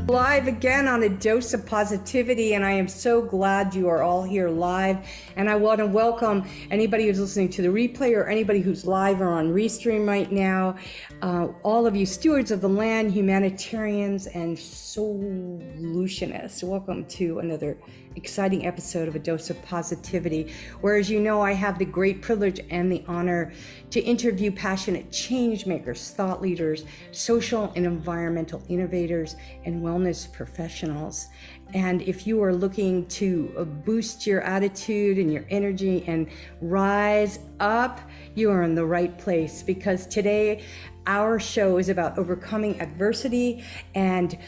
Live again on A Dose of Positivity, and I am so glad you are all here live. And I want to welcome anybody who's listening to the replay or anybody who's live or on Restream right now. All of you stewards of the land, humanitarians, and solutionists, welcome to another exciting episode of A Dose of Positivity, where, as you know, I have the great privilege and the honor to interview passionate change makers, thought leaders, social and environmental innovators, and wellness professionals. And if you are looking to boost your attitude and your energy and rise up, you are in the right place, because today our show is about overcoming adversity and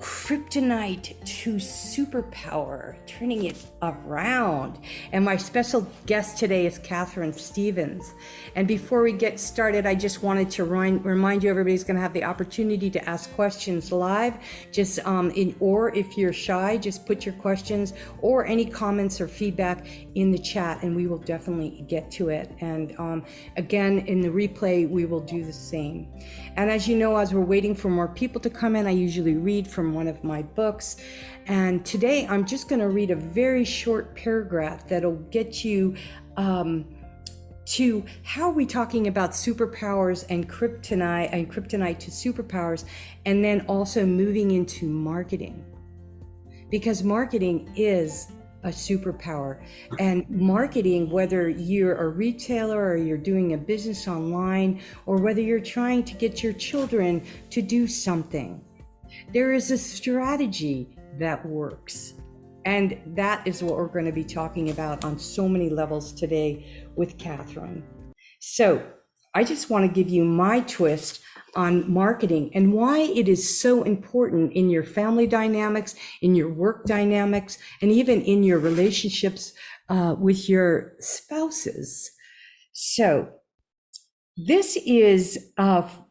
Kryptonite to superpower, turning it around. And my special guest today is Catherine Stevens. And before we get started, I just wanted to remind you, everybody's going to have the opportunity to ask questions live. Just or if you're shy, just put your questions or any comments or feedback in the chat, and we will definitely get to it. And again, in the replay, we will do the same. And as you know, as we're waiting for more people to come in, I usually read from one of my books. And today I'm just going to read a very short paragraph that'll get you to how are we talking about superpowers and kryptonite to superpowers, and then also moving into marketing, because marketing is a superpower. And marketing, whether you're a retailer or you're doing a business online, or whether you're trying to get your children to do something, there is a strategy that works. And that is what we're going to be talking about on so many levels today with Catherine. So I just want to give you my twist on marketing and why it is so important in your family dynamics, in your work dynamics, and even in your relationships with your spouses. So this is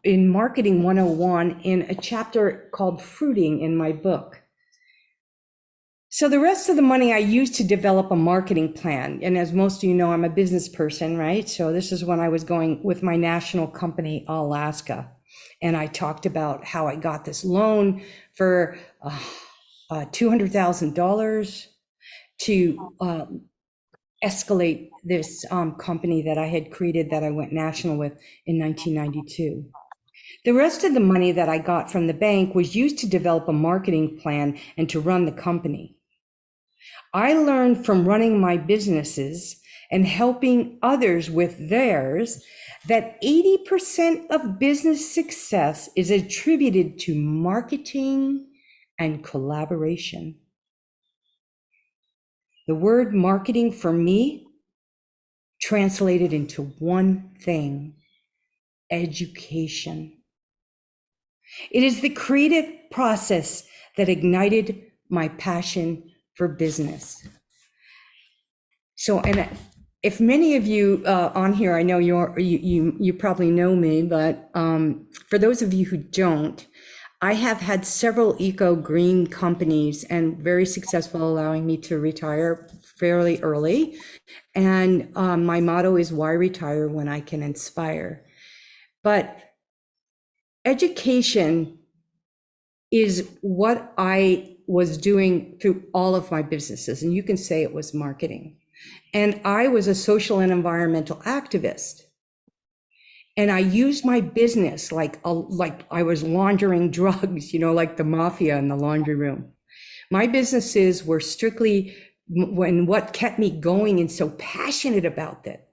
in Marketing 101 in a chapter called Fruiting in my book. So the rest of the money I used to develop a marketing plan. And as most of you know, I'm a business person, right? So this is when I was going with my national company, Alaska. And I talked about how I got this loan for $200,000 to escalate this company that I had created that I went national with in 1992. The rest of the money that I got from the bank was used to develop a marketing plan and to run the company. I learned from running my businesses and helping others with theirs that 80% of business success is attributed to marketing and collaboration. The word marketing for me translated into one thing: education. It is the creative process that ignited my passion for business. So, and if many of you on here, I know you probably know me, but for those of you who don't, I have had several eco-green companies and very successful, allowing me to retire fairly early. And my motto is, why retire when I can inspire? But education is what I was doing through all of my businesses. And you can say it was marketing. And I was a social and environmental activist. And I used my business like I was laundering drugs, you know, like the mafia in the laundry room. My businesses were strictly, when what kept me going and so passionate about that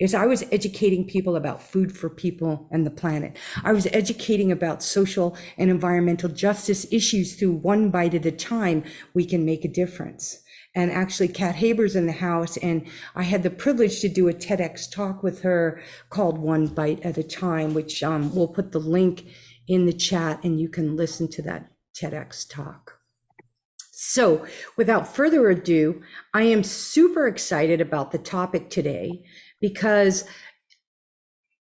is I was educating people about food for people and the planet. I was educating about social and environmental justice issues through one bite at a time. We can make a difference. And actually, Kat Haber's in the house, and I had the privilege to do a TEDx talk with her called One Bite at a Time, which we'll put the link in the chat, and you can listen to that TEDx talk. So without further ado, I am super excited about the topic today, because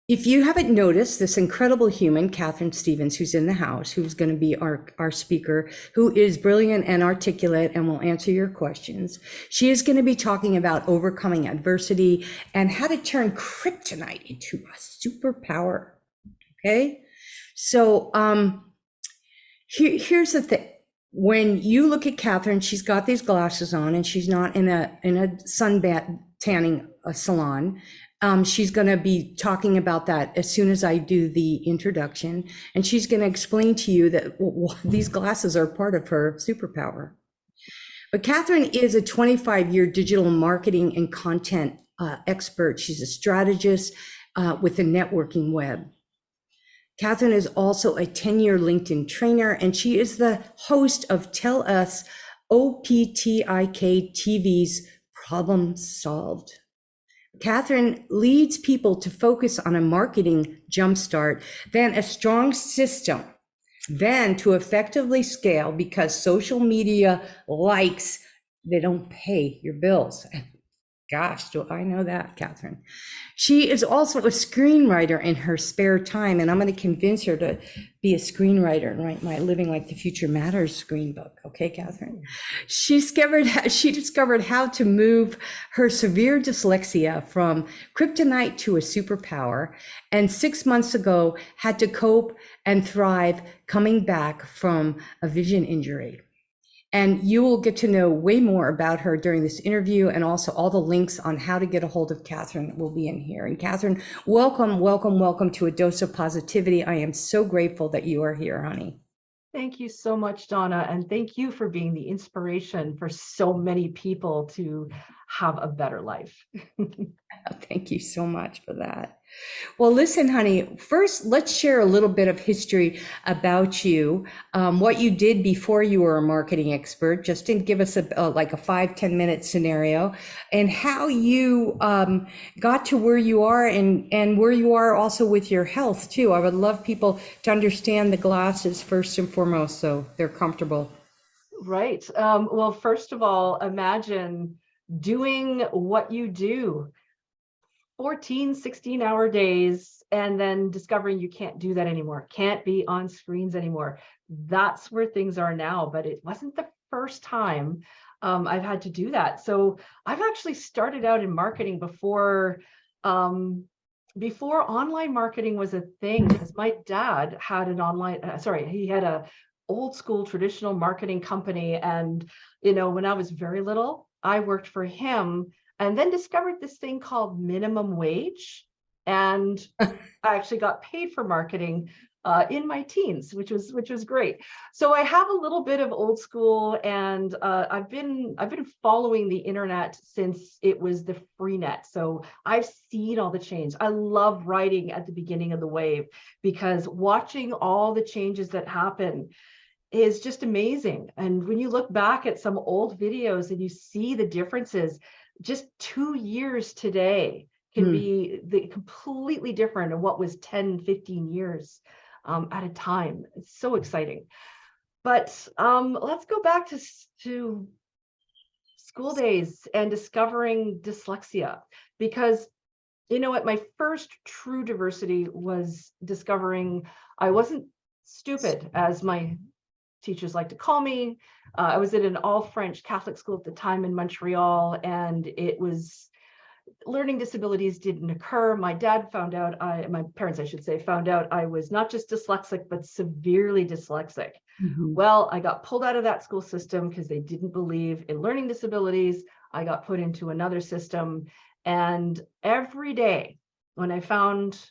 if you haven't noticed, this incredible human, Catherine Stevens, who's in the house, who's going to be our speaker, who is brilliant and articulate and will answer your questions. She is going to be talking about overcoming adversity and how to turn kryptonite into a superpower. Okay. So here's the thing. when you look at Catherine, she's got these glasses on, and she's not in a tanning salon. She's going to be talking about that as soon as I do the introduction, and she's going to explain to you that these glasses are part of her superpower. But Catherine is a 25-year digital marketing and content expert. She's a strategist with the networking web. Catherine is also a 10-year LinkedIn trainer, and she is the host of Tell Us OPTIK TV's Problem Solved. Catherine leads people to focus on a marketing jumpstart, then a strong system, then to effectively scale, because social media likes, they don't pay your bills. Gosh, do I know that, Catherine. She is also a screenwriter in her spare time, and I'm going to convince her to be a screenwriter and write my Living Like the Future Matters screen book. Okay, Catherine? She discovered how to move her severe dyslexia from kryptonite to a superpower, and 6 months ago had to cope and thrive coming back from a vision injury. And you will get to know way more about her during this interview, and also all the links on how to get a hold of Catherine will be in here. And Catherine, welcome, welcome, welcome to A Dose of Positivity. I am so grateful that you are here, honey. Thank you so much, Donna. And thank you for being the inspiration for so many people to have a better life. Thank you so much for that. Well, listen, honey, first, let's share a little bit of history about you, what you did before you were a marketing expert, just to give us like a 5-10 minute scenario, and how you got to where you are, and where you are also with your health too. I would love people to understand the glasses first and foremost, so they're comfortable. Right. Well, first of all, imagine doing what you do, 14, 16-hour days, and then discovering you can't do that anymore, can't be on screens anymore. That's where things are now, but it wasn't the first time I've had to do that. So I've actually started out in marketing before online marketing was a thing, because my dad had an he had a old school traditional marketing company. And, when I was very little, I worked for him, and then discovered this thing called minimum wage. And I actually got paid for marketing in my teens, which was great. So I have a little bit of old school, and I've been following the internet since it was the free net. So I've seen all the change. I love writing at the beginning of the wave, because watching all the changes that happen is just amazing. And when you look back at some old videos and you see the differences, just 2 years today can be completely different of what was 10, 15 years at a time. It's so exciting. But let's go back to school days and discovering dyslexia, because my first true diversity was discovering I wasn't stupid, as my teachers like to call me. I was at an all-French Catholic school at the time in Montreal, and it was learning disabilities didn't occur. My dad my parents, I should say, found out I was not just dyslexic, but severely dyslexic. Mm-hmm. Well, I got pulled out of that school system because they didn't believe in learning disabilities. I got put into another system, and every day when I found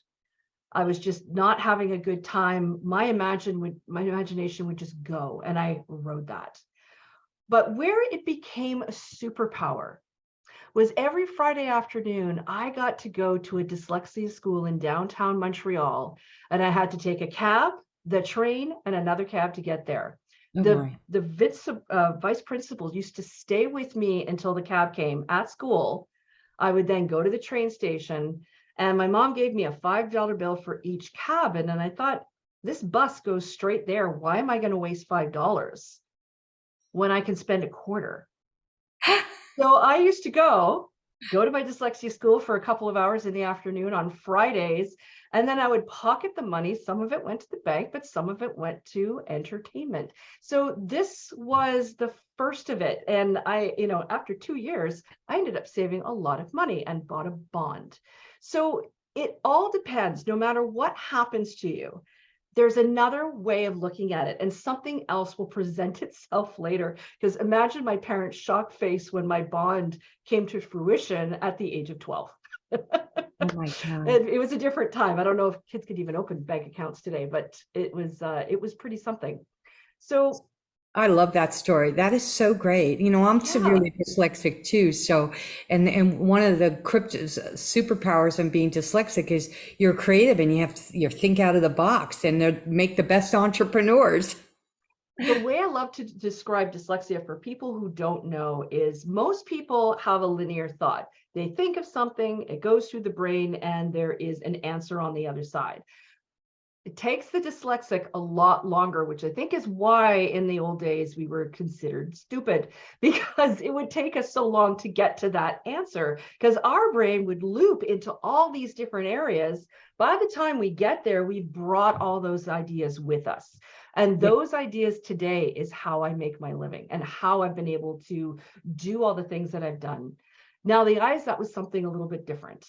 I was just not having a good time, my imagination would just go, and I rode that. But where it became a superpower was every Friday afternoon, I got to go to a dyslexia school in downtown Montreal, and I had to take a cab, the train, and another cab to get there. The vice principal used to stay with me until the cab came at school. I would then go to the train station, and my mom gave me a $5 bill for each cabin. And I thought, this bus goes straight there. Why am I going to waste $5 when I can spend a quarter? So I used to go to my dyslexia school for a couple of hours in the afternoon on Fridays. And then I would pocket the money. Some of it went to the bank, but some of it went to entertainment. So this was the first of it. And after 2 years, I ended up saving a lot of money and bought a bond. So it all depends, no matter what happens to you. there's another way of looking at it, and something else will present itself later. Because imagine my parents' shocked face when my bond came to fruition at the age of 12. Oh my God. It was a different time. I don't know if kids could even open bank accounts today, but it was pretty something. So I love that story. That is so great. I'm yeah, severely dyslexic too. So, and one of the superpowers of being dyslexic is you're creative and you think out of the box and make the best entrepreneurs. the way I love to describe dyslexia for people who don't know is most people have a linear thought. They think of something, it goes through the brain, and there is an answer on the other side. It takes the dyslexic a lot longer, which I think is why in the old days we were considered stupid, because it would take us so long to get to that answer, because our brain would loop into all these different areas. By the time we get there, we've brought all those ideas with us. And Yeah. those ideas today is how I make my living and how I've been able to do all the things that I've done. Now, the eyes, that was something a little bit different.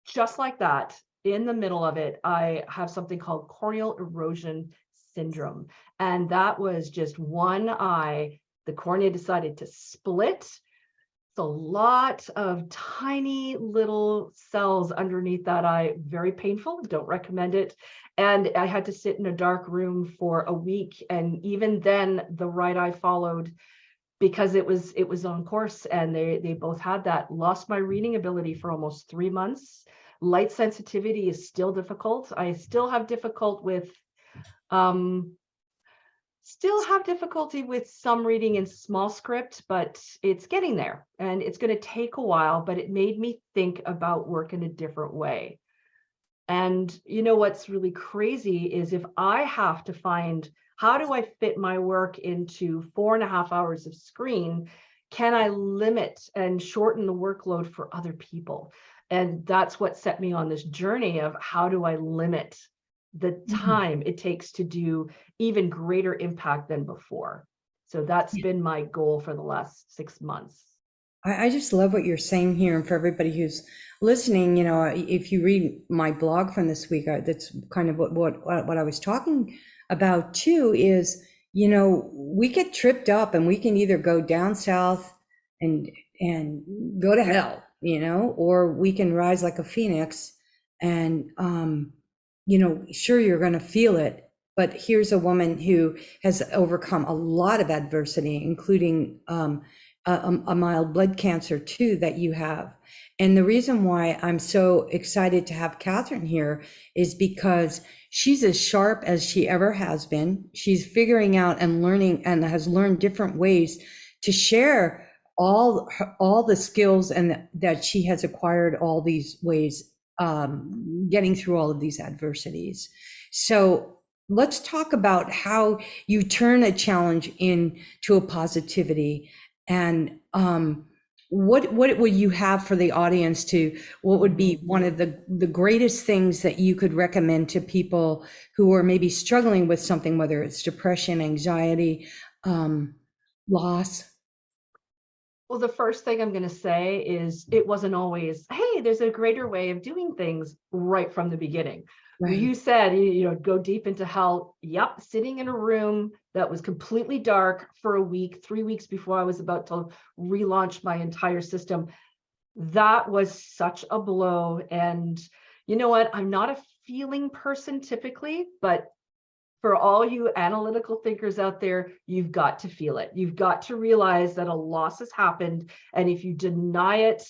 Just like that, in the middle of it, I have something called corneal erosion syndrome. And that was just one eye. The cornea decided to split. It's a lot of tiny little cells underneath that eye. Very painful. Don't recommend it. And I had to sit in a dark room for a week. And even then, the right eye followed because it was on course, and they both had that. Lost my reading ability for almost 3 months. Light sensitivity is still difficult. I still have difficulty with some reading in small script, but it's getting there, and it's going to take a while, but it made me think about work in a different way. And what's really crazy is if I have to find, how do I fit my work into 4.5 hours of screen? Can I limit and shorten the workload for other people? And that's what set me on this journey of how do I limit the Mhm. time it takes to do even greater impact than before. So that's been my goal for the last 6 months. I just love what you're saying here. And for everybody who's listening, if you read my blog from this week, that's kind of what I was talking about too, is, we get tripped up and we can either go down south and, and go to hell, or we can rise like a phoenix and, sure, you're going to feel it. But here's a woman who has overcome a lot of adversity, including, a mild blood cancer too that you have. And the reason why I'm so excited to have Catherine here is because she's as sharp as she ever has been. She's figuring out and learning and has learned different ways to share all the skills and that she has acquired all these ways, getting through all of these adversities. So let's talk about how you turn a challenge into a positivity. And what would you have for the audience what would be one of the greatest things that you could recommend to people who are maybe struggling with something, whether it's depression, anxiety, loss? Well, the first thing I'm going to say is it wasn't always, hey, there's a greater way of doing things right from the beginning. Right. You said, go deep into hell. Yep. Sitting in a room that was completely dark for a week, 3 weeks before I was about to relaunch my entire system. That was such a blow. And you know what? I'm not a feeling person typically, but for all you analytical thinkers out there, you've got to feel it. You've got to realize that a loss has happened. And if you deny it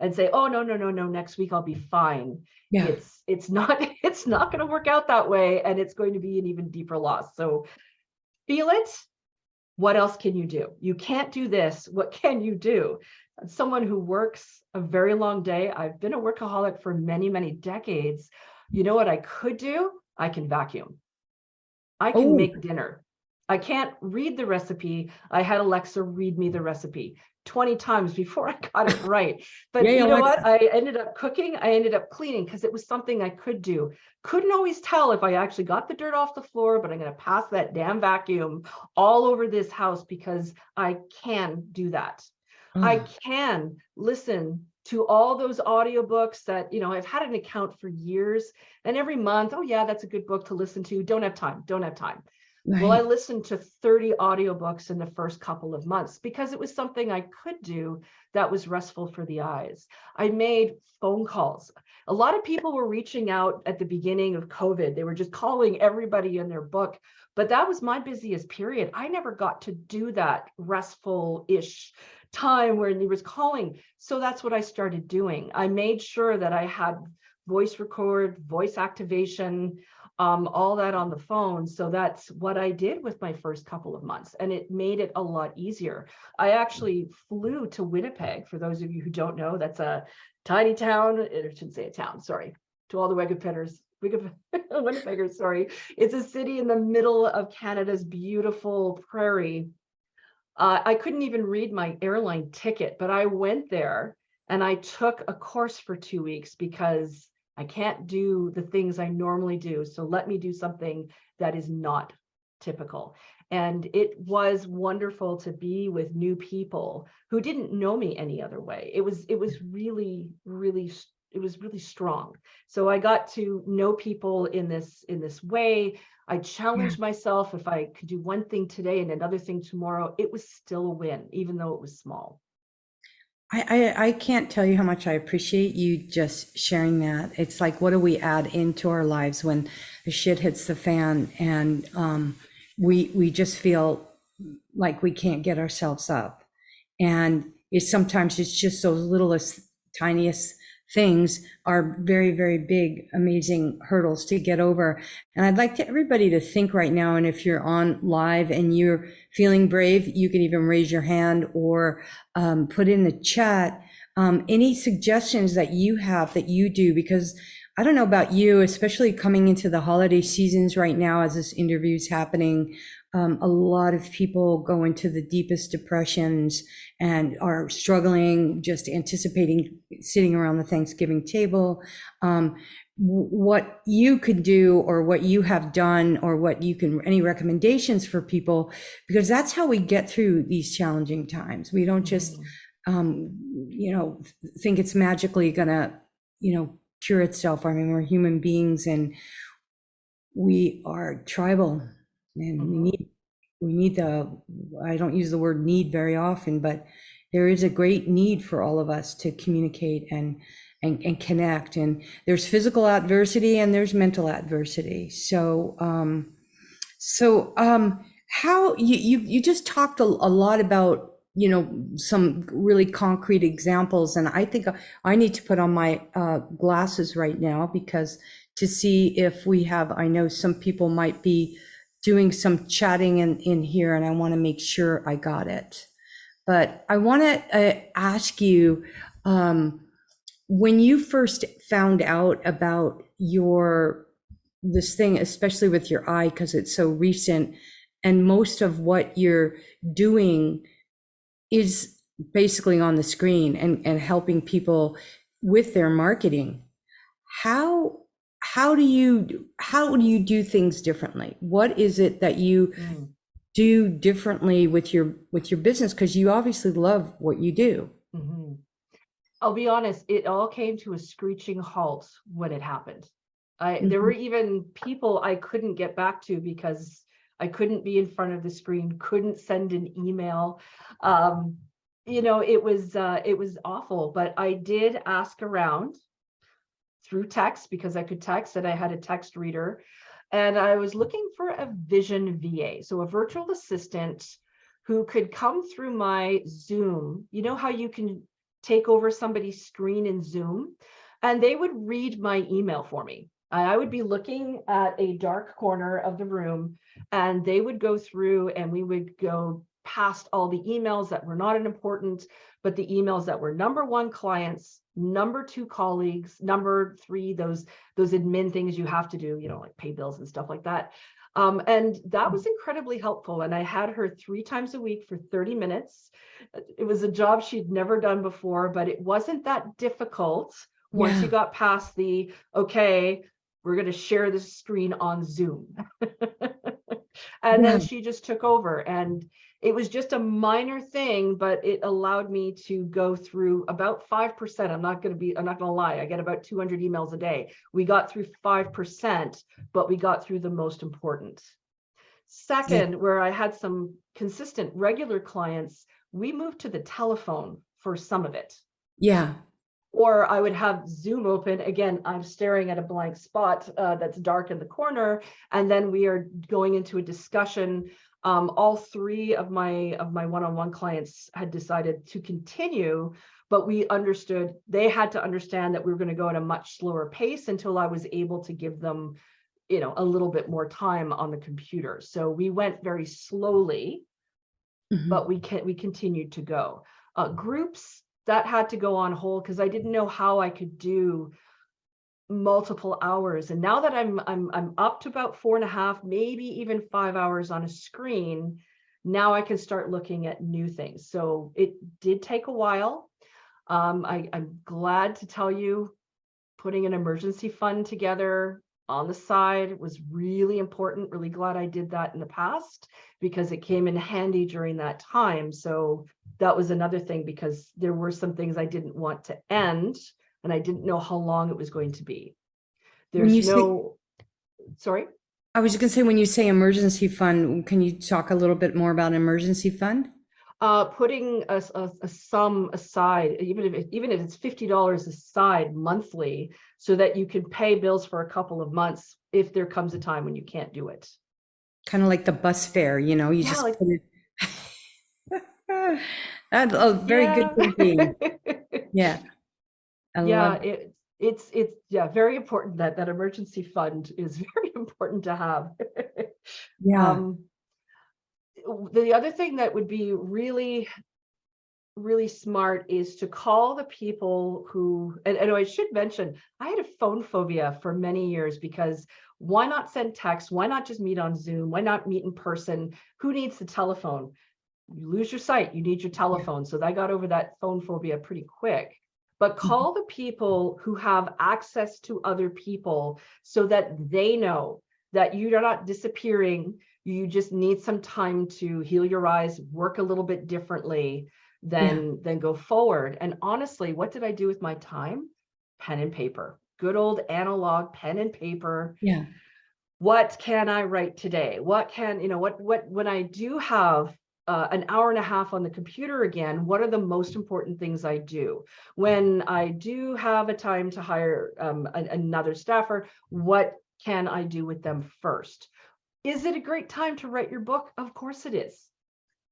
and say, oh, no, next week I'll be fine. Yeah. It's not going to work out that way. And it's going to be an even deeper loss. So feel it. What else can you do? You can't do this. What can you do? As someone who works a very long day, I've been a workaholic for many, many decades. You know what I could do? I can vacuum. I can Oh, make dinner. I can't read the recipe. I had Alexa read me the recipe 20 times before I got it right. But yay, you know what? Alexa. I ended up cooking. I ended up cleaning because it was something I could do. Couldn't always tell if I actually got the dirt off the floor, but I'm going to pass that damn vacuum all over this house because I can do that. I Oh, can listen to all those audiobooks that, I've had an account for years, and every month, oh yeah, that's a good book to listen to. Don't have time. Well, I Right. listened to 30 audiobooks in the first couple of months because it was something I could do that was restful for the eyes. I made phone calls. A lot of people were reaching out at the beginning of COVID. They were just calling everybody in their book, but that was my busiest period. I never got to do that restful-ish time where he was calling. So that's what I started doing. I made sure that I had voice record, voice activation, all that on the phone. So that's what I did with my first couple of months, and it made it a lot easier. I actually flew to Winnipeg. For those of you who don't know, that's a tiny town. I shouldn't say a town, sorry, to all the Winnipeggers, sorry. It's a city in the middle of Canada's beautiful prairie. I couldn't even read my airline ticket, but I went there and I took a course for 2 weeks because I can't do the things I normally do. So let me do something that is not typical. And it was wonderful to be with new people who didn't know me any other way. It was really, really, it was really strong. So I got to know people in this way. I challenged myself. If I could do one thing today and another thing tomorrow, it was still a win, even though it was small. I can't tell you how much I appreciate you just sharing that. It's like, what do we add into our lives when the shit hits the fan, and we just feel like we can't get ourselves up. And sometimes it's just those littlest, tiniest things are very, very big, amazing hurdles to get over. And I'd like everybody to think right now, and if you're on live and you're feeling brave, you can even raise your hand or put in the chat any suggestions that you have that you do, because I don't know about you, especially coming into the holiday seasons right now as this interview is happening. A lot of people go into the deepest depressions and are struggling, just anticipating sitting around the Thanksgiving table. What you could do, or what you have done, or what you can, any recommendations for people, because that's how we get through these challenging times. We don't just, think it's magically gonna, cure itself. I mean, we're human beings and we are tribal, and we need I don't use the word need very often, but there is a great need for all of us to communicate and connect. And there's physical adversity and there's mental adversity. So how you just talked a lot about, some really concrete examples, and I think I need to put on my glasses right now, because to see if we have, I know some people might be doing some chatting in here, and I want to make sure I got it. But I want to ask you, when you first found out about this thing, especially with your eye, because it's so recent, and most of what you're doing is basically on the screen and helping people with their marketing. How do you do things differently? What is it that you do differently with your business? Because you obviously love what you do. I'll be honest, it all came to a screeching halt when it happened. There were even people I couldn't get back to because I couldn't be in front of the screen, couldn't send an email. It was awful, but I did ask around through text, because I could text and I had a text reader, and I was looking for a vision VA, so a virtual assistant who could come through my Zoom. You know how you can take over somebody's screen in Zoom, and they would read my email for me. I would be looking at a dark corner of the room, and they would go through, and we would go past all the emails that were not important, but the emails that were number one, clients, number two, colleagues, number three, those admin things you have to do, like pay bills and stuff like that. And that was incredibly helpful. And I had her 3 times a week for 30 minutes. It was a job she'd never done before, but it wasn't that difficult once you got past the, okay, we're going to share this screen on Zoom. And then she just took over. And It was just a minor thing, but it allowed me to go through about 5%. I'm not going to lie. I get about 200 emails a day. We got through 5%, but we got through the most important. Yeah. Second, where I had some consistent regular clients, we moved to the telephone for some of it. Yeah. Or I would have Zoom open. Again, I'm staring at a blank spot that's dark in the corner, and then we are going into a discussion. All three of my one-on-one clients had decided to continue, but we understood they had to understand that we were going to go at a much slower pace until I was able to give them, a little bit more time on the computer. So we went very slowly, but we continued to go. Groups that had to go on hold because I didn't know how I could do multiple hours. And now that I'm up to about 4.5, maybe even 5 hours on a screen, now I can start looking at new things. So it did take a while. I'm glad to tell you, putting an emergency fund together on the side was really important. Really glad I did that in the past because it came in handy during that time. So that was another thing, because there were some things I didn't want to end and I didn't know how long it was going to be. Sorry? I was just going to say, when you say emergency fund, can you talk a little bit more about an emergency fund? Putting a sum aside, even if it's $50 aside monthly, so that you can pay bills for a couple of months if there comes a time when you can't do it. Kind of like the bus fare, you just like, put it. That's a very good thinking. Yeah. It's very important that emergency fund is very important to have. Yeah. The other thing that would be really, really smart is to call the people who, and I should mention, I had a phone phobia for many years, because why not send text? Why not just meet on Zoom? Why not meet in person? Who needs the telephone? You lose your sight, you need your telephone. So I got over that phone phobia pretty quick. But call the people who have access to other people so that they know that you're not disappearing. You just need some time to heal your eyes, work a little bit differently, then go forward. And honestly, what did I do with my time? Pen and paper, good old analog pen and paper. Yeah. What can I write today? What when I do have an hour and a half on the computer again, what are the most important things I do? When I do have a time to hire another staffer, what can I do with them first? Is it a great time to write your book? Of course it is.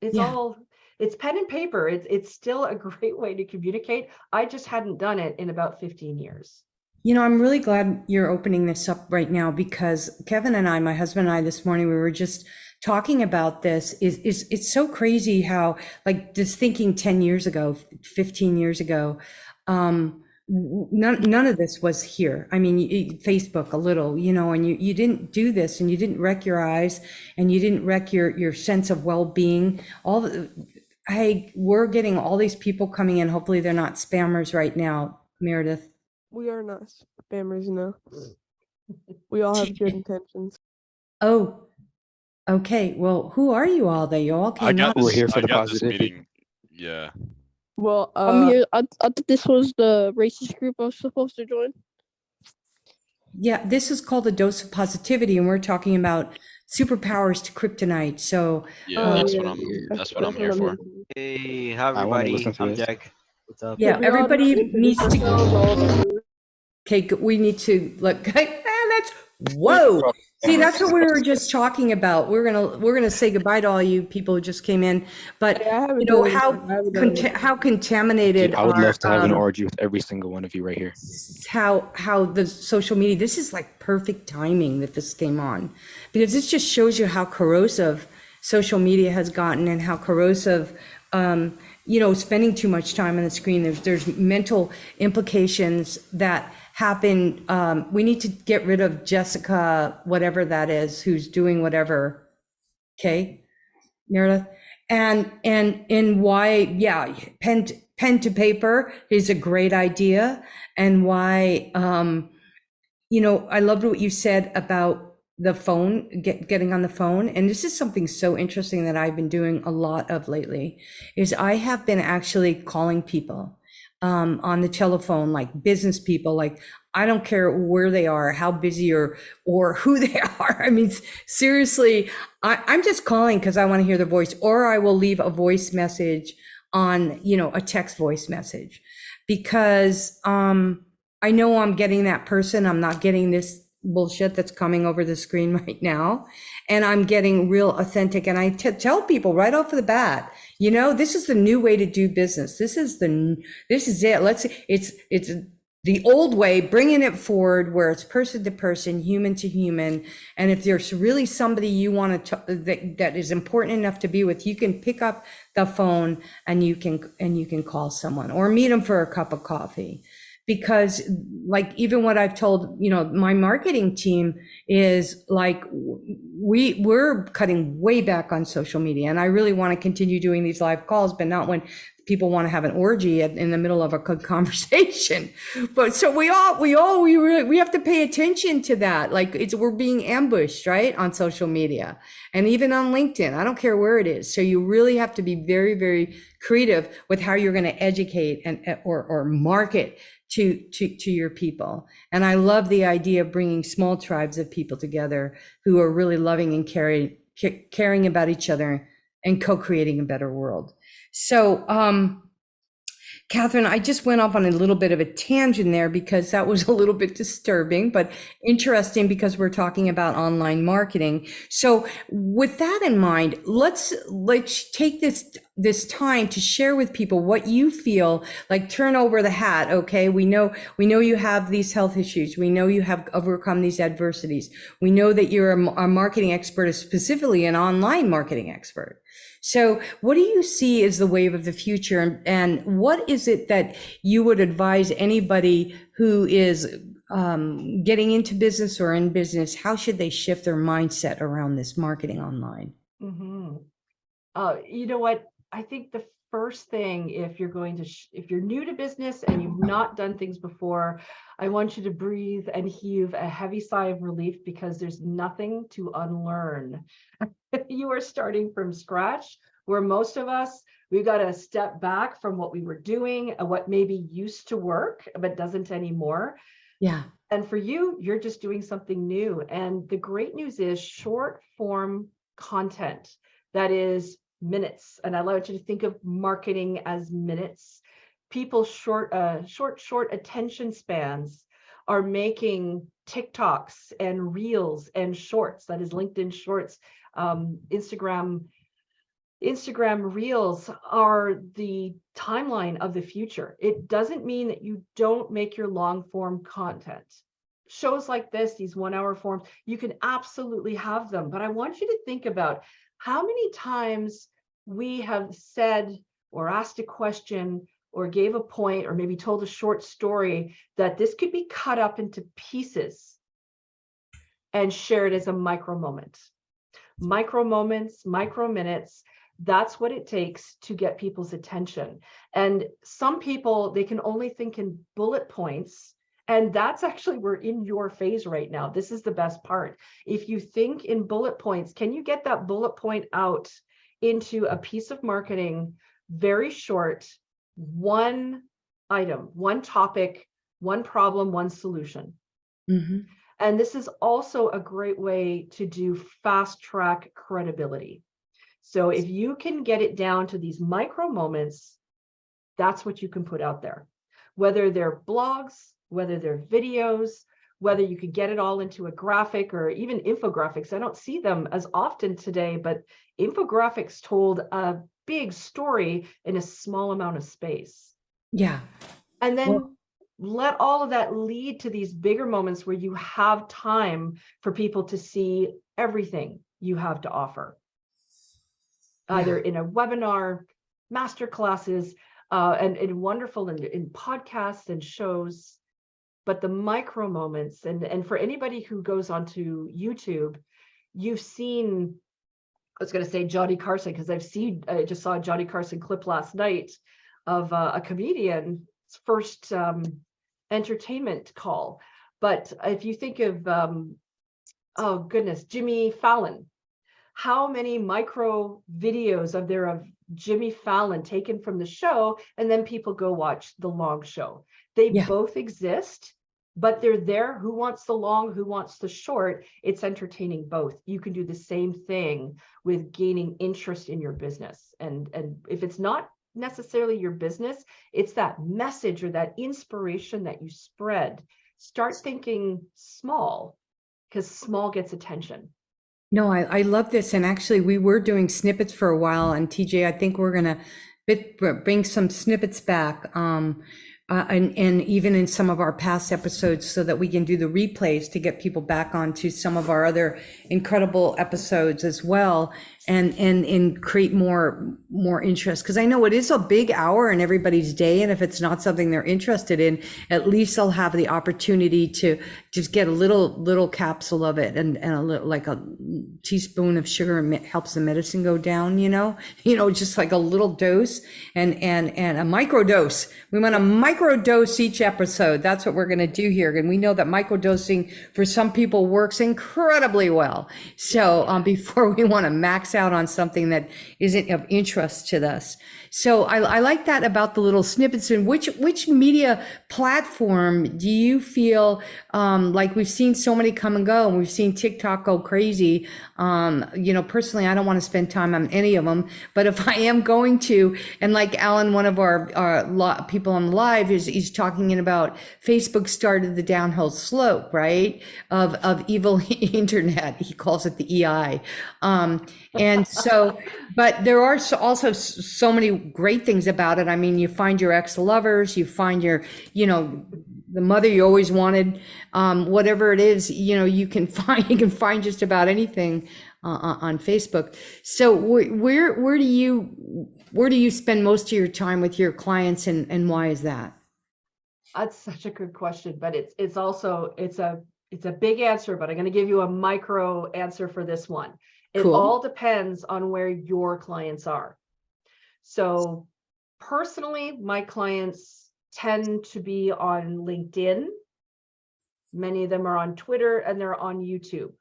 It's pen and paper. It's still a great way to communicate. I just hadn't done it in about 15 years. I'm really glad you're opening this up right now, because Kevin and I, my husband and I, this morning, we were just talking about this. It's so crazy how, like, just thinking 10 years ago, 15 years ago, none of this was here. I mean, Facebook a little, and you didn't do this, and you didn't wreck your eyes, and you didn't wreck your sense of well-being. Hey, we're getting all these people coming in. Hopefully they're not spammers right now, Meredith. We are not spammers, no. We all have good intentions. Oh, okay. Well, who are you all that you all came up? We're here for the positivity. Yeah. Well, I'm here. I thought this was the racist group I was supposed to join. Yeah, this is called A Dose of Positivity, and we're talking about superpowers to Kryptonite. So that's what I'm here for. Hey, hi everybody. I'm Jack. What's up? Yeah, everybody needs to. Okay, we need to look. That's whoa. See, that's what we were just talking about. We're gonna say goodbye to all you people who just came in, but how contaminated. Dude, I would love to have an orgy with every single one of you right here. How the social media. This is like perfect timing that this came on, because this just shows you how corrosive social media has gotten, and how corrosive. Spending too much time on the screen. There's mental implications that happen. We need to get rid of Jessica, whatever that is, who's doing whatever. Okay, Meredith, and why? Pen to paper is a great idea, and why? I loved what you said about the phone, getting on the phone. And this is something so interesting that I've been doing a lot of lately, is I have been actually calling people on the telephone, like business people, like I don't care where they are, how busy or who they are. I mean, seriously, I'm just calling because I want to hear their voice, or I will leave a voice message on, a text voice message, because I know I'm getting that person. I'm not getting this bullshit that's coming over the screen right now. And I'm getting real authentic. And I tell people right off the bat, this is the new way to do business. This is it. It's the old way, bringing it forward where it's person to person, human to human. And if there's really somebody you want to that is important enough to be with, you can pick up the phone and you can call someone or meet them for a cup of coffee. Because like even what I've told, my marketing team is like, we're cutting way back on social media, and I really want to continue doing these live calls, but not when people want to have an orgy in the middle of a conversation. But so we have to pay attention to that. Like we're being ambushed, right? On social media and even on LinkedIn. I don't care where it is. So you really have to be very, very creative with how you're going to educate or market to your people. And I love the idea of bringing small tribes of people together who are really loving and caring about each other and co-creating a better world. So, Catherine, I just went off on a little bit of a tangent there because that was a little bit disturbing, but interesting because we're talking about online marketing. So with that in mind, let's take this time to share with people what you feel like. Turn over the hat. Okay. We know you have these health issues. We know you have overcome these adversities. We know that you're a marketing expert, specifically an online marketing expert. So what do you see as the wave of the future, and what is it that you would advise anybody who is getting into business or in business? How should they shift their mindset around this marketing online? Mm-hmm. You know what? I think the first thing, if you're new to business and you've not done things before, I want you to breathe and heave a heavy sigh of relief, because there's nothing to unlearn. You are starting from scratch, where most of us, we've got to step back from what we were doing, what maybe used to work, but doesn't anymore. Yeah. And for you, you're just doing something new. And the great news is short form content that is minutes. And I want you to think of marketing as minutes. People's short attention spans are making TikToks and Reels and Shorts, that is LinkedIn Shorts, Instagram Reels are the timeline of the future. It doesn't mean that you don't make your long form content. Shows like this, these 1 hour forms, you can absolutely have them. But I want you to think about how many times we have said or asked a question or gave a point or maybe told a short story that this could be cut up into pieces and shared as a micro moment. Micro moments, micro minutes, that's what it takes to get people's attention. And some people, they can only think in bullet points. And that's actually, we're in your phase right now. This is the best part. If you think in bullet points, can you get that bullet point out into a piece of marketing, very short, one item, one topic, one problem, one solution? Mm-hmm. And this is also a great way to do fast track credibility. So if you can get it down to these micro moments, that's what you can put out there. Whether they're blogs, whether they're videos, whether you could get it all into a graphic or even infographics. I don't see them as often today, but infographics told a big story in a small amount of space. Yeah. And then let all of that lead to these bigger moments where you have time for people to see everything you have to offer. Either in a webinar, master classes, and wonderful in podcasts and shows. But the micro moments, and for anybody who goes onto YouTube, you've seen, I was going to say Johnny Carson, because I just saw a Johnny Carson clip last night of a comedian's first entertainment call. But if you think of oh goodness, Jimmy Fallon. How many micro videos of Jimmy Fallon taken from the show, and then people go watch the long show. They both exist, but they're there. Who wants the long, who wants the short? It's entertaining both. You can do the same thing with gaining interest in your business. And if it's not necessarily your business, it's that message or that inspiration that you spread. Start thinking small, because small gets attention. No, I love this. And actually, we were doing snippets for a while. And TJ, I think we're going to bring some snippets back. And even in some of our past episodes, so that we can do the replays to get people back onto some of our other incredible episodes as well, and create more interest. Because I know it is a big hour in everybody's day, and if it's not something they're interested in, at least they'll have the opportunity to just get a little capsule of it, and a little, like a teaspoon of sugar helps the medicine go down. Just like a little dose and a micro dose. We want a micro dose each episode. That's what we're going to do here. And we know that microdosing for some people works incredibly well. So before we want to max out on something that isn't of interest to us. So I like that about the little snippets. And which media platform do you feel like we've seen so many come and go, and we've seen TikTok go crazy? Personally, I don't want to spend time on any of them, but if I am going to, and like Alan, one of our people on the live, he's talking about Facebook started the downhill slope, right? Of evil internet. He calls it the EI. And so, but there are also so many great things about it. I mean, you find your ex-lovers, you find your, the mother you always wanted, whatever it is, you can find just about anything on Facebook. So where do you spend most of your time with your clients, and why is that? That's such a good question, but it's also a big answer, but I'm going to give you a micro answer for this one. It Cool. all depends on where your clients are. So personally, my clients tend to be on LinkedIn. Many of them are on Twitter, and they're on YouTube.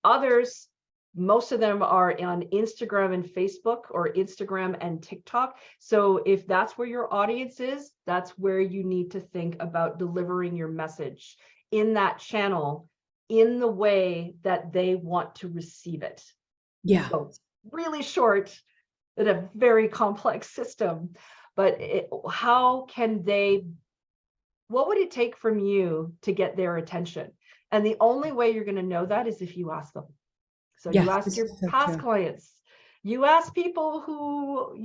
Others, most of them are on Instagram and Facebook, or Instagram and TikTok. So if that's where your audience is, that's where you need to think about delivering your message in that channel in the way that they want to receive it. Yeah. So really short in a very complex system, but what would it take from you to get their attention? And the only way you're going to know that is if you ask them. So you ask your past clients, you ask people who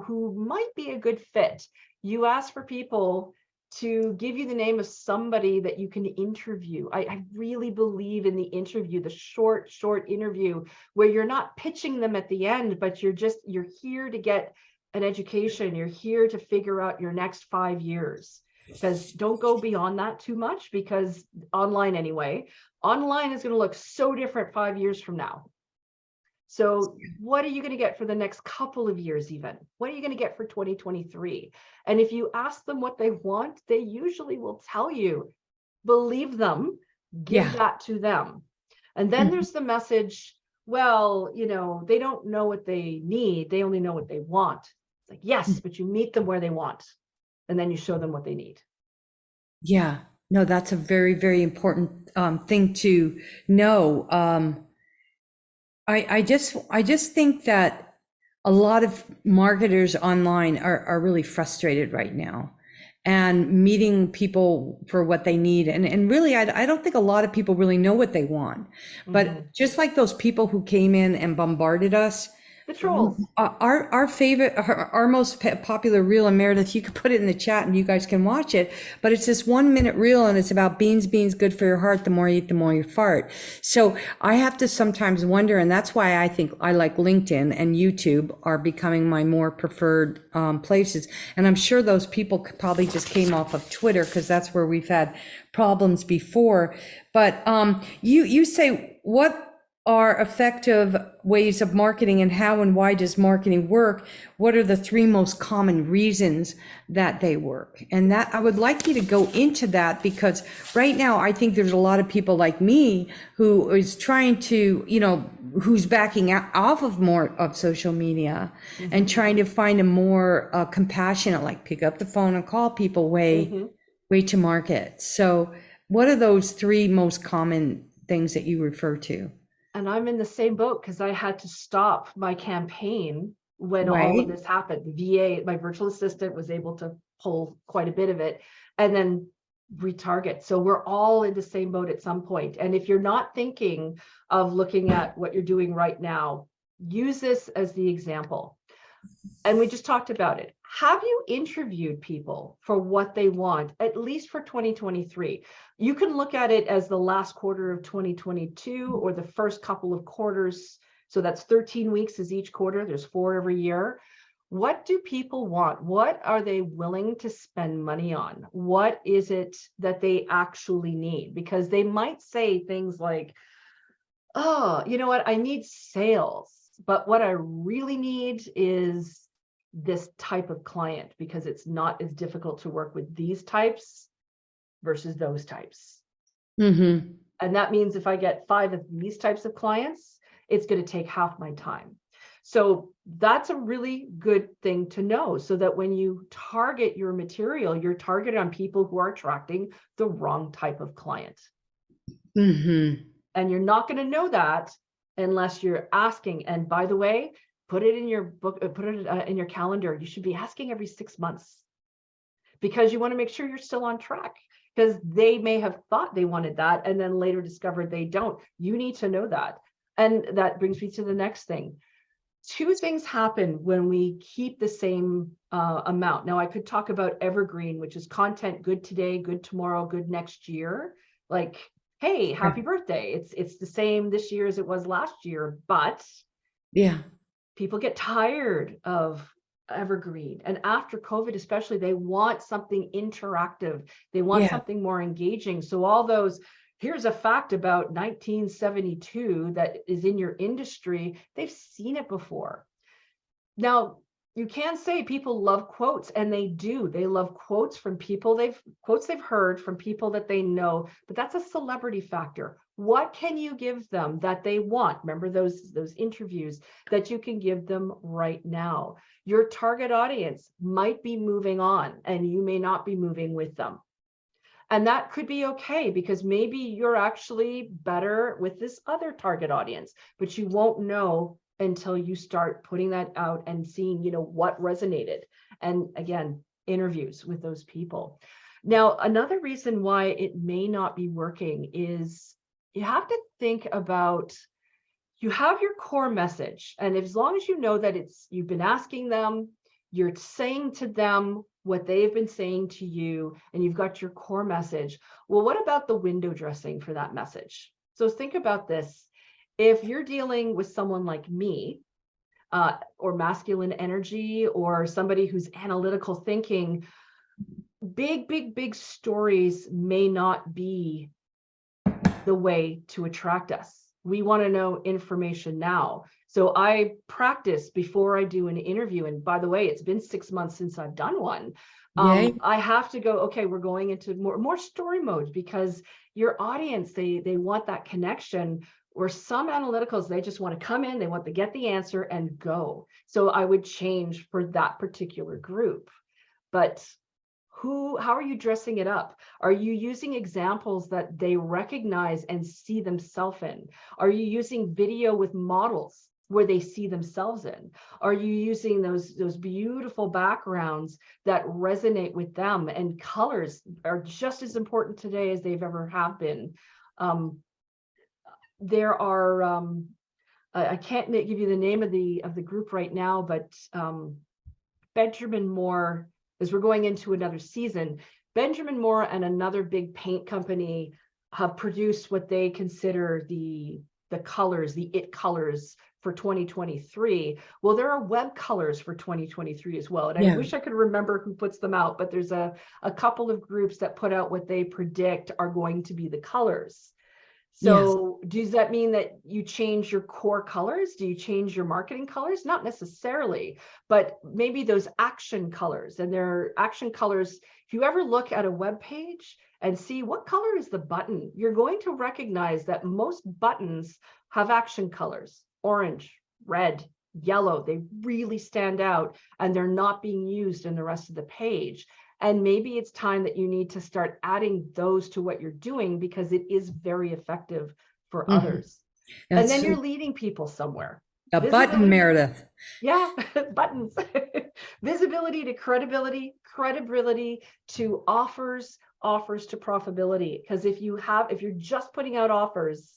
who might be a good fit. You ask for people to give you the name of somebody that you can interview. I really believe in the interview, the short interview, where you're not pitching them at the end, but you're here to get an education. You're here to figure out your next 5 years. Because don't go beyond that too much, because online is going to look so different 5 years from now. So what are you going to get for the next couple of years even? What are you going to get for 2023? And if you ask them what they want, they usually will tell you. Believe them, give that to them. And then there's the message, well, they don't know what they need. They only know what they want. It's like, yes, but you meet them where they want. And then you show them what they need. Yeah, no, that's a very, very important thing to know. I just think that a lot of marketers online are really frustrated right now, and meeting people for what they need. And really, I don't think a lot of people really know what they want. But just like those people who came in and bombarded us, the trolls. Our favorite, our most popular reel, and Meredith, you could put it in the chat and you guys can watch it, but it's this 1 minute reel, and it's about beans, good for your heart. The more you eat, the more you fart. So I have to sometimes wonder, and that's why I think I like LinkedIn and YouTube are becoming my more preferred places. And I'm sure those people probably just came off of Twitter, because that's where we've had problems before. But you say, what are effective ways of marketing and how and why does marketing work? What are the three most common reasons that they work? And that I would like you to go into that, because right now I think there's a lot of people like me who is trying to, who's backing out off of more of social media and trying to find a more compassionate, like pick up the phone and call people way to market. So what are those three most common things that you refer to? And I'm in the same boat because I had to stop my campaign when all of this happened. The VA, my virtual assistant, was able to pull quite a bit of it and then retarget. So we're all in the same boat at some point. And if you're not thinking of looking at what you're doing right now, use this as the example. And we just talked about it. Have you interviewed people for what they want, at least for 2023? You can look at it as the last quarter of 2022 or the first couple of quarters. So that's 13 weeks is each quarter. There's 4 every year. What do people want? What are they willing to spend money on? What is it that they actually need? Because they might say things like, oh, you know what? I need sales, but what I really need is this type of client, because it's not as difficult to work with these types versus those types. And that means if I get 5 of these types of clients, it's going to take half my time. So that's a really good thing to know, so that when you target your material, you're targeted on people who are attracting the wrong type of client. And you're not going to know that unless you're asking. And by the way, put it in your book, put it in your calendar. You should be asking every 6 months, because you want to make sure you're still on track, because they may have thought they wanted that and then later discovered they don't. You need to know that. And that brings me to the next thing. 2 things happen when we keep the same amount. Now, I could talk about evergreen, which is content good today, good tomorrow, good next year. Like, hey, happy birthday. It's the same this year as it was last year, but people get tired of evergreen. And after COVID, especially, they want something interactive. They want something more engaging. So all those, here's a fact about 1972 that is in your industry, they've seen it before. Now, you can say people love quotes, and they do. They love quotes from people they've heard from people that they know, but that's a celebrity factor. What can you give them that they want? Remember those interviews that you can give them right now. Your target audience might be moving on, and you may not be moving with them. And that could be okay, because maybe you're actually better with this other target audience, but you won't know until you start putting that out and seeing, what resonated. And again, interviews with those people. Now, another reason why it may not be working is you have to think about, you have your core message. And as long as you know that you've been asking them, you're saying to them what they've been saying to you, and you've got your core message. Well, what about the window dressing for that message? So think about this. If you're dealing with someone like me, or masculine energy, or somebody who's analytical thinking, big stories may not be the way to attract us. We want to know information now. So I practice before I do an interview. And by the way, it's been 6 months since I've done one. I have to go, okay, we're going into more story mode, because your audience, they want that connection. Or some analyticals, they just want to come in, they want to get the answer and go. So I would change for that particular group. But how are you dressing it up? Are you using examples that they recognize and see themselves in? Are you using video with models where they see themselves in? Are you using those beautiful backgrounds that resonate with them? And colors are just as important today as they've ever have been. There are, I can't give you the name of the group right now, but Benjamin Moore, as we're going into another season, Benjamin Moore and another big paint company have produced what they consider the colors, the it colors for 2023. Well, there are web colors for 2023 as well. And I wish I could remember who puts them out, but there's a couple of groups that put out what they predict are going to be the colors. So does that mean that you change your core colors? Do you change your marketing colors? Not necessarily, but maybe those action colors. And there are action colors. If you ever look at a web page and see what color is the button, you're going to recognize that most buttons have action colors: orange, red, yellow. They really stand out, and they're not being used in the rest of the page. And maybe it's time that you need to start adding those to what you're doing, because it is very effective for others. And then you're leading people somewhere. A button, Meredith. Yeah, buttons. Visibility to credibility, credibility to offers, offers to profitability. Because if you're just putting out offers,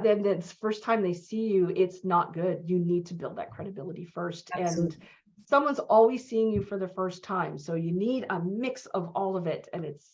then the first time they see you, it's not good. You need to build that credibility first. Absolutely. And someone's always seeing you for the first time. So you need a mix of all of it. And it's,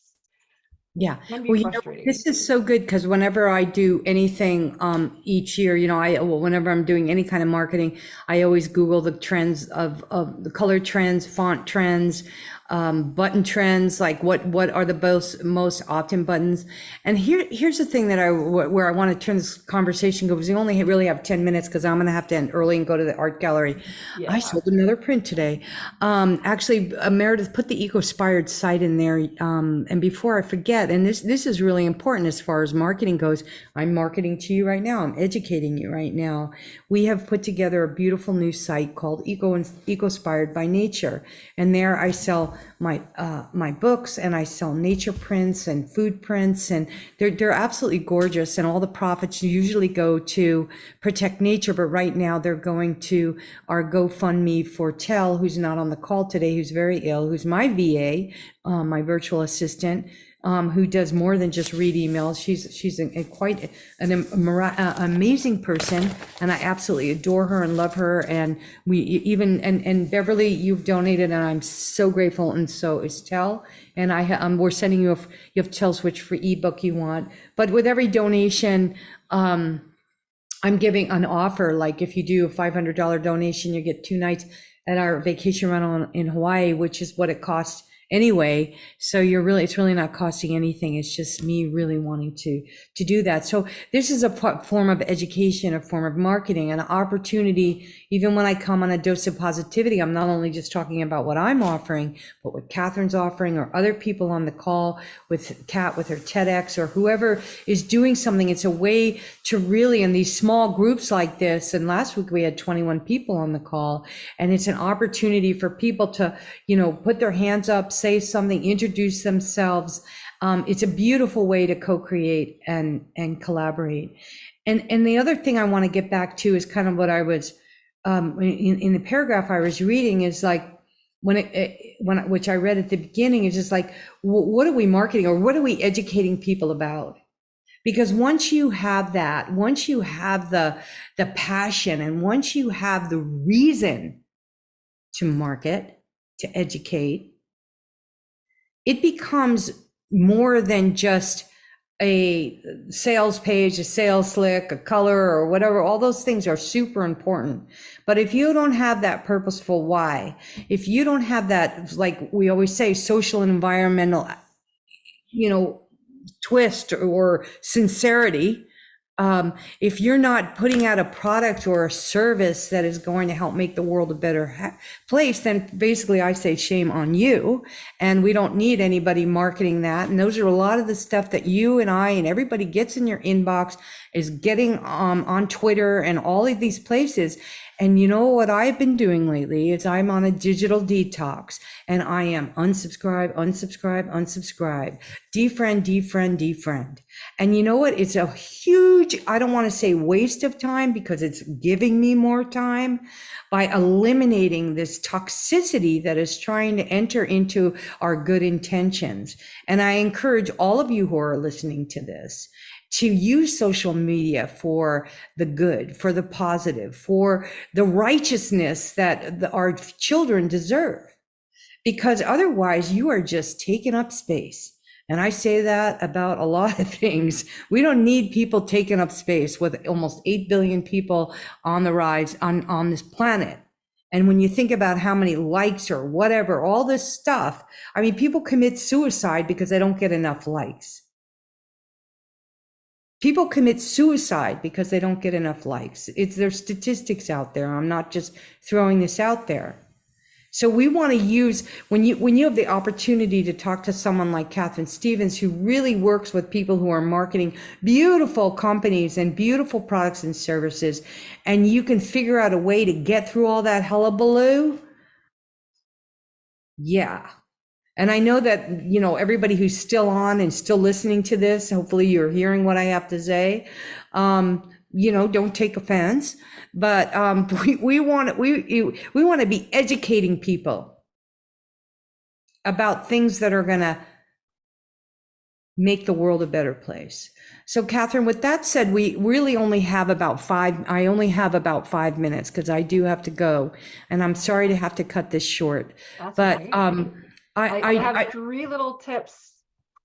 can be frustrating. This is so good, because whenever I do anything each year, whenever I'm doing any kind of marketing, I always Google the trends of the color trends, font trends, button trends, like what are the most often buttons. And here's the thing that where I want to turn this conversation, because we only really have 10 minutes, because I'm going to have to end early and go to the art gallery. Yeah. I sold another print today. Actually, Meredith, put the Eco-Spired site in there. And before I forget, and this is really important as far as marketing goes, I'm marketing to you right now. I'm educating you right now. We have put together a beautiful new site called Eco-Spired by Nature. And there I sell my books, and I sell nature prints and food prints, and they're absolutely gorgeous. And all the profits usually go to protect nature, but right now they're going to our GoFundMe for Tell, who's not on the call today, who's very ill, who's my VA, my virtual assistant, who does more than just read emails. She's quite an amazing person, and I absolutely adore her and love her. And we even and Beverly, you've donated, and I'm so grateful, and so is Tell. And we're sending you you have Tell Switch for ebook you want. But with every donation, I'm giving an offer. Like if you do a $500 donation, you get 2 nights at our vacation rental in Hawaii, which is what it costs anyway. So it's really not costing anything. It's just me really wanting to do that. So this is a form of education, a form of marketing, an opportunity. Even when I come on a dose of positivity, I'm not only just talking about what I'm offering, but what Catherine's offering, or other people on the call with Kat, with her TEDx, or whoever is doing something. It's a way to really, in these small groups like this, and last week we had 21 people on the call, and it's an opportunity for people to, put their hands up, say something, introduce themselves. It's a beautiful way to co-create and collaborate. And the other thing I want to get back to is kind of what I was in the paragraph I was reading, is like which I read at the beginning, is just like, what are we marketing, or what are we educating people about? Because once you have that, once you have the passion, and once you have the reason to market, to educate, it becomes more than just a sales page, a sales slick, a color, or whatever. All those things are super important. But if you don't have that purposeful why, if you don't have that, like we always say, social and environmental, twist or sincerity, if you're not putting out a product or a service that is going to help make the world a better place, then basically I say shame on you. And we don't need anybody marketing that. And those are a lot of the stuff that you and I and everybody gets in your inbox, is getting on Twitter and all of these places. And you know what I've been doing lately is I'm on a digital detox, and I am unsubscribe, defriend. And you know what? It's a huge, I don't want to say waste of time, because it's giving me more time by eliminating this toxicity that is trying to enter into our good intentions. And I encourage all of you who are listening to this to use social media for the good, for the positive, for the righteousness that our children deserve. Because otherwise you are just taking up space. And I say that about a lot of things. We don't need people taking up space with almost 8 billion people on the rise on this planet. And when you think about how many likes or whatever, all this stuff, I mean, people commit suicide because they don't get enough likes. People commit suicide because they don't get enough likes. There's statistics out there. I'm not just throwing this out there. So we want to use, when you have the opportunity to talk to someone like Catherine Stevens, who really works with people who are marketing beautiful companies and beautiful products and services, and you can figure out a way to get through all that hullabaloo. Yeah. And I know that, you know, everybody who's still on and still listening to this, hopefully you're hearing what I have to say. You know, don't take offense, but we want to be educating people about things that are going to make the world a better place. So Catherine, with that said, we really only have about I only have about 5 minutes because I do have to go, and I'm sorry to have to cut this short. That's but okay. I have 3 little tips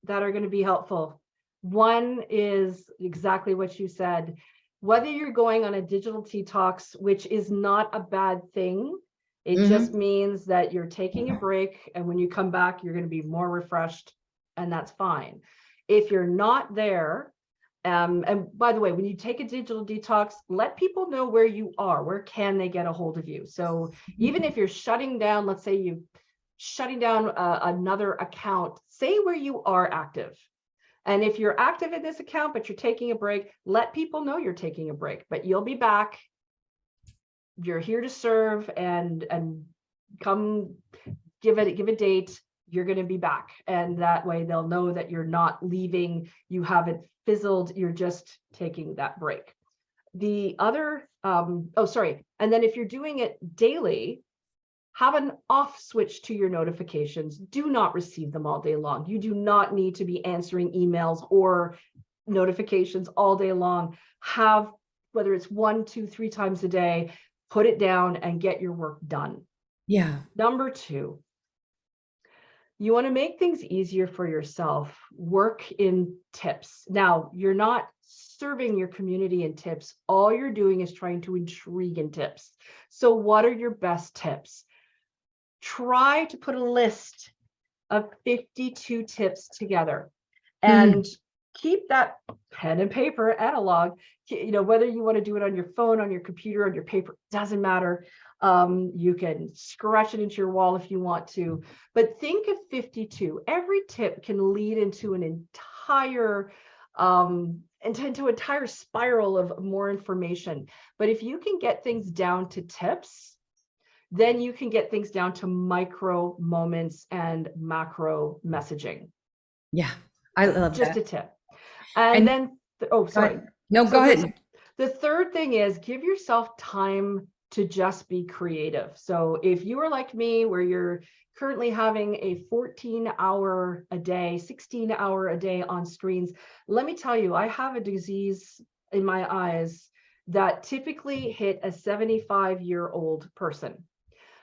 that are going to be helpful. One is exactly what you said. Whether you're going on a digital detox, which is not a bad thing, it just means that you're taking a break, and when you come back, you're going to be more refreshed, and that's fine. If you're not there, and by the way, when you take a digital detox, let people know where you are. Where can they get a hold of you? So even if you're shutting down, let's say you're shutting down another account, say where you are active. And if you're active in this account, but you're taking a break, let people know you're taking a break, but you'll be back. You're here to serve, and come give a date. You're going to be back. And that way they'll know that you're not leaving. You haven't fizzled. You're just taking that break. The other, and then if you're doing it daily, have an off switch to your notifications. Do not receive them all day long. You do not need to be answering emails or notifications all day long. Have, whether it's 1, 2, 3 times a day, put it down and get your work done. Yeah. Number 2, you want to make things easier for yourself. Work in tips. Now, you're not serving your community in tips. All you're doing is trying to intrigue in tips. So what are your best tips? Try to put a list of 52 tips together and keep that pen and paper analog. You know, whether you want to do it on your phone, on your computer, on your paper, doesn't matter. You can scratch it into your wall if you want to, but think of 52. Every tip can lead into an entire entire spiral of more information. But if you can get things down to tips, then you can get things down to micro moments and macro messaging. Yeah, I love just that. A tip. And then, go ahead. The third thing is give yourself time to just be creative. So if you are like me, where you're currently having a 14-hour a day, 16-hour a day on screens, let me tell you, I have a disease in my eyes that typically hit a 75-year-old person.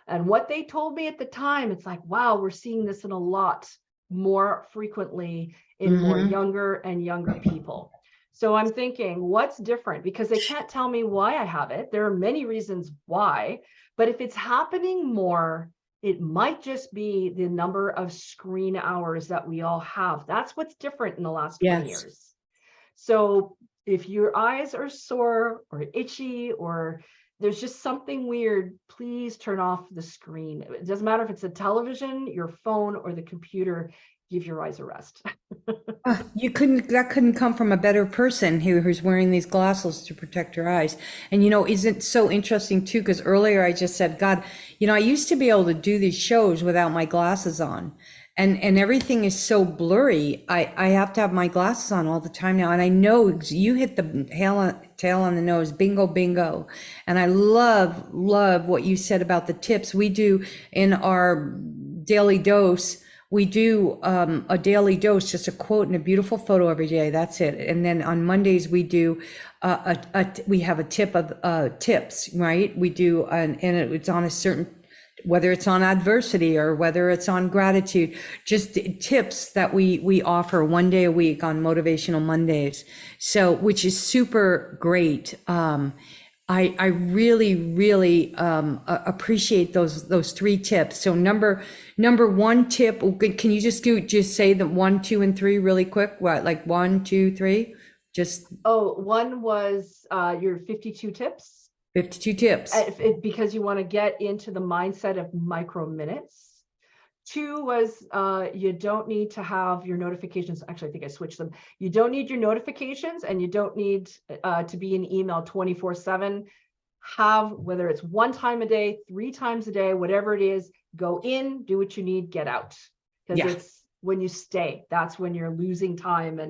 And what they told me at the time, it's like, wow, we're seeing this in a lot more frequently in more younger and younger people. So I'm thinking, what's different? Because they can't tell me why I have it. There are many reasons why, but if it's happening more, it might just be the number of screen hours that we all have. That's what's different in the last 20 years. So if your eyes are sore or itchy, or there's just something weird, please turn off the screen. It doesn't matter if it's a television, your phone, or the computer. Give your eyes a rest. That couldn't come from a better person who's wearing these glasses to protect her eyes. And, you know, isn't so interesting too, because earlier I just said, God, you know, I used to be able to do these shows without my glasses on. And everything is so blurry. I have to have my glasses on all the time now. And I know you hit the tail on the nose, bingo, bingo. And I love what you said about the tips. We do in our daily dose, we do a daily dose, just a quote and a beautiful photo every day. That's it. And then on Mondays, we do we have a tip of tips, right? We do, and it's on a certain, whether it's on adversity or whether it's on gratitude, just tips that we offer one day a week on Motivational Mondays. So, which is super great. I really appreciate those 3 tips. So number 1 tip, can you just say the 1, 2, and 3 really quick? What, like 1, 2, 3? Just one was your 52 tips. 52 tips. Because you want to get into the mindset of micro minutes. 2 was you don't need to have your notifications. Actually, I think I switched them. You don't need your notifications, and you don't need to be in email 24/7. Have, whether it's 1 time a day, 3 times a day, whatever it is, go in, do what you need, get out. Because it's when you stay, that's when you're losing time,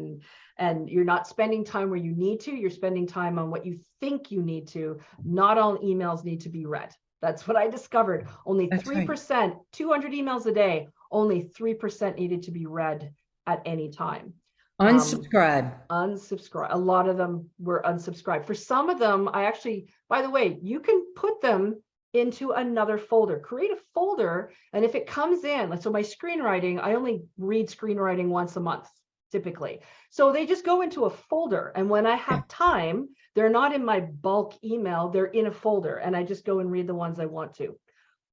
and you're not spending time where you need to. You're spending time on what you think you need to. Not all emails need to be read. That's what I discovered. Only 3%, 200 emails a day, only 3% needed to be read at any time. Unsubscribe. Unsubscribe. A lot of them were unsubscribed. For some of them, I actually, by the way, you can put them into another folder. Create a folder, and if it comes in, like, so my screenwriting, I only read screenwriting once a month, typically. So they just go into a folder, and when I have time, they're not in my bulk email, they're in a folder, and I just go and read the ones I want to.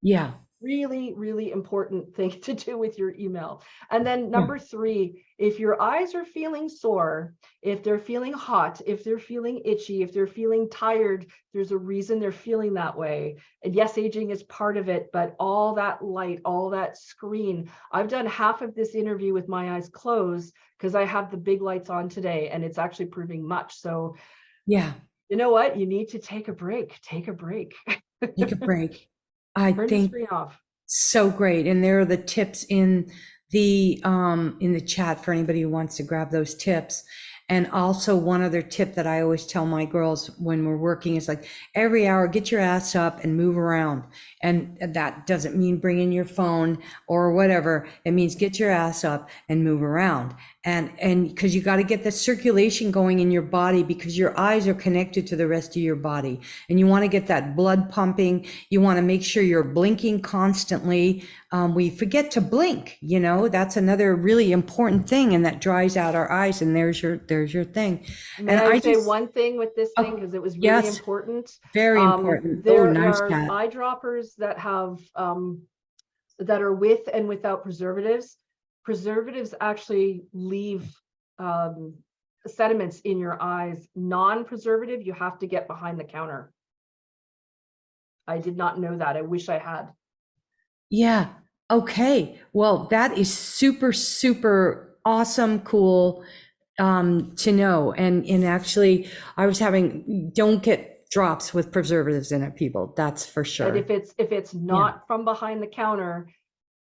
Yeah. Really, really important thing to do with your email. And then number 3, if your eyes are feeling sore, if they're feeling hot, if they're feeling itchy, if they're feeling tired, there's a reason they're feeling that way. And yes, aging is part of it, but all that light, all that screen. I've done half of this interview with my eyes closed because I have the big lights on today, and it's actually proving much. So yeah, you know what? You need to take a break. Take a break. Take a break. I Turn think the screen off. So great. And there are the tips in the chat for anybody who wants to grab those tips. And also one other tip that I always tell my girls when we're working is, like, every hour, get your ass up and move around. And that doesn't mean bring in your phone or whatever. It means get your ass up and move around. And because you got to get the circulation going in your body, because your eyes are connected to the rest of your body. And you want to get that blood pumping. You want to make sure you're blinking constantly. We forget to blink, that's another really important thing, and that dries out our eyes. And there's your thing. And I say one thing with this thing, because it was really important. Very important. There are eyedroppers that have that are with and without preservatives. Preservatives actually leave sediments in your eyes. Non-preservative, you have to get behind the counter. I did not know that. I wish I had. Yeah. Okay. Well, that is super, super awesome, cool to know. And actually, I was don't get drops with preservatives in it, people. That's for sure. And if it's not from behind the counter,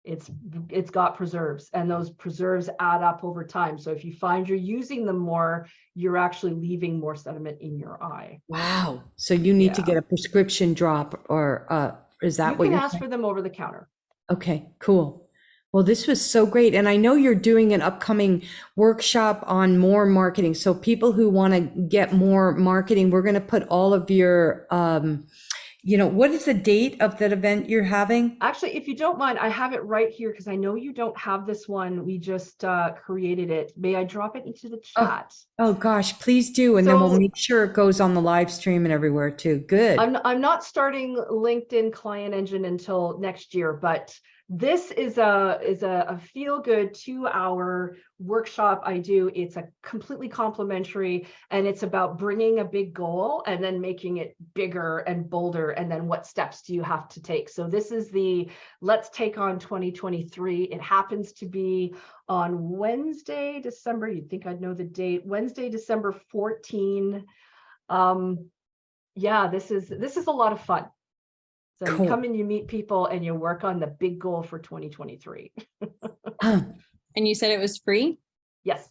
it's got preserves, and those preserves add up over time. So if you find you're using them more, you're actually leaving more sediment in your eye. Wow. So you need to get a prescription drop, or is that what you can ask for them over the counter? Okay, cool. Well, this was so great. And I know you're doing an upcoming workshop on more marketing. So people who want to get more marketing, we're going to put all of your, what is the date of that event you're having? Actually, if you don't mind, I have it right here, because I know you don't have this one. We just created it. May I drop it into the chat? Oh gosh, please do. And then we'll make sure it goes on the live stream and everywhere too. Good. I'm not starting LinkedIn Client Engine until next year, but this is a feel-good 2-hour workshop I do. It's a completely complimentary, and it's about bringing a big goal and then making it bigger and bolder, and then what steps do you have to take. So this is the Let's Take On 2023. It happens to be on Wednesday, December, you'd think I'd know the date, Wednesday, December 14. Yeah, this is a lot of fun. So cool. You come and you meet people and you work on the big goal for 2023. And you said it was free? Yes.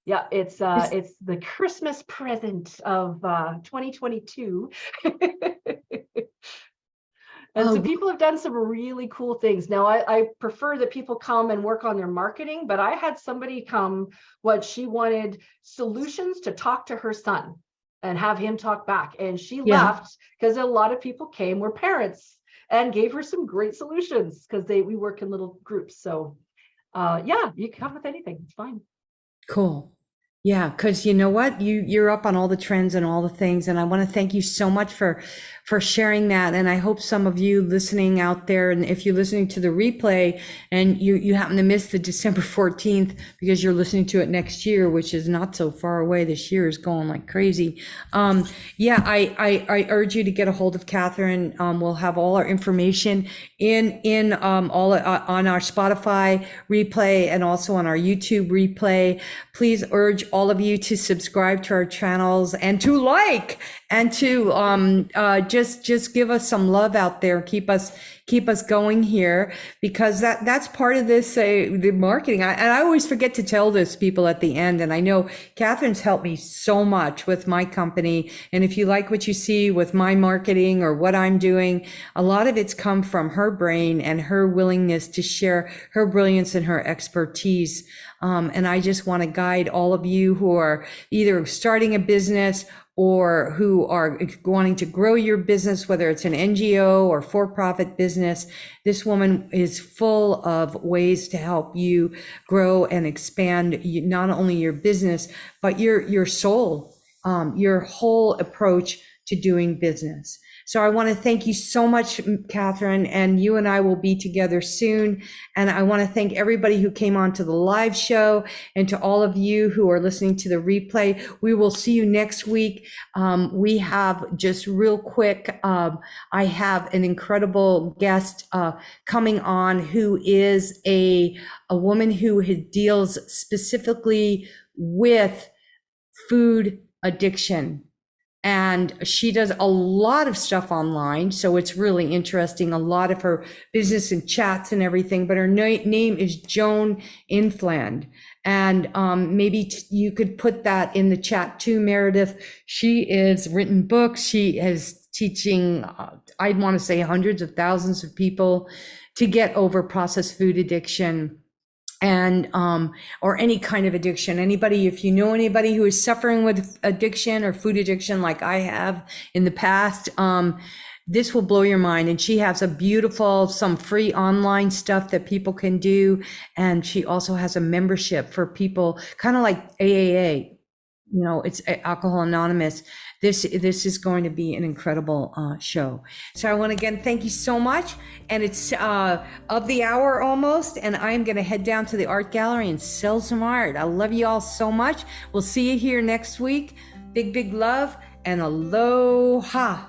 Yeah, it's the Christmas present of 2022. And so people have done some really cool things. Now, I prefer that people come and work on their marketing, but I had somebody come, she wanted solutions to talk to her son and have him talk back. And she left because a lot of people were parents, and gave her some great solutions, because we work in little groups. So you can come with anything. It's fine. Cool. Yeah, because you know what? You're up on all the trends and all the things. And I want to thank you so much for sharing that. And I hope some of you listening out there, and if you're listening to the replay and you happen to miss the December 14th because you're listening to it next year, which is not so far away. This year is going like crazy. Yeah, I urge you to get a hold of Catherine. We'll have all our information in all on our Spotify replay and also on our YouTube replay. Please urge all of you to subscribe to our channels and to like and to just give us some love out there. Keep us going here, because that's part of this the marketing. And I always forget to tell this people at the end. And I know Catherine's helped me so much with my company. And if you like what you see with my marketing or what I'm doing, a lot of it's come from her brain and her willingness to share her brilliance and her expertise. And I just want to guide all of you who are either starting a business or who are wanting to grow your business, whether it's an NGO or for-profit business. This woman is full of ways to help you grow and expand not only your business, but your soul, your whole approach to doing business. So I want to thank you so much, Catherine, and you and I will be together soon. And I want to thank everybody who came on to the live show, and to all of you who are listening to the replay. We will see you next week. We have, just real quick, I have an incredible guest coming on who is a woman who deals specifically with food addiction. And she does a lot of stuff online, so it's really interesting. A lot of her business and chats and everything, but her name is Joan Ifland. And maybe you could put that in the chat too, Meredith. She has written books. She is teaching, I want to say hundreds of thousands of people to get over processed food addiction, and or any kind of addiction. Anybody, if you know anybody who is suffering with addiction or food addiction like I have in the past, this will blow your mind. And she has some free online stuff that people can do. And she also has a membership for people, kind of like AAA. You know, it's Alcohol Anonymous. This is going to be an incredible show. So I want to again thank you so much. And it's of the hour almost, and I'm going to head down to the art gallery and sell some art. I love you all so much. We'll see you here next week. Big love and aloha.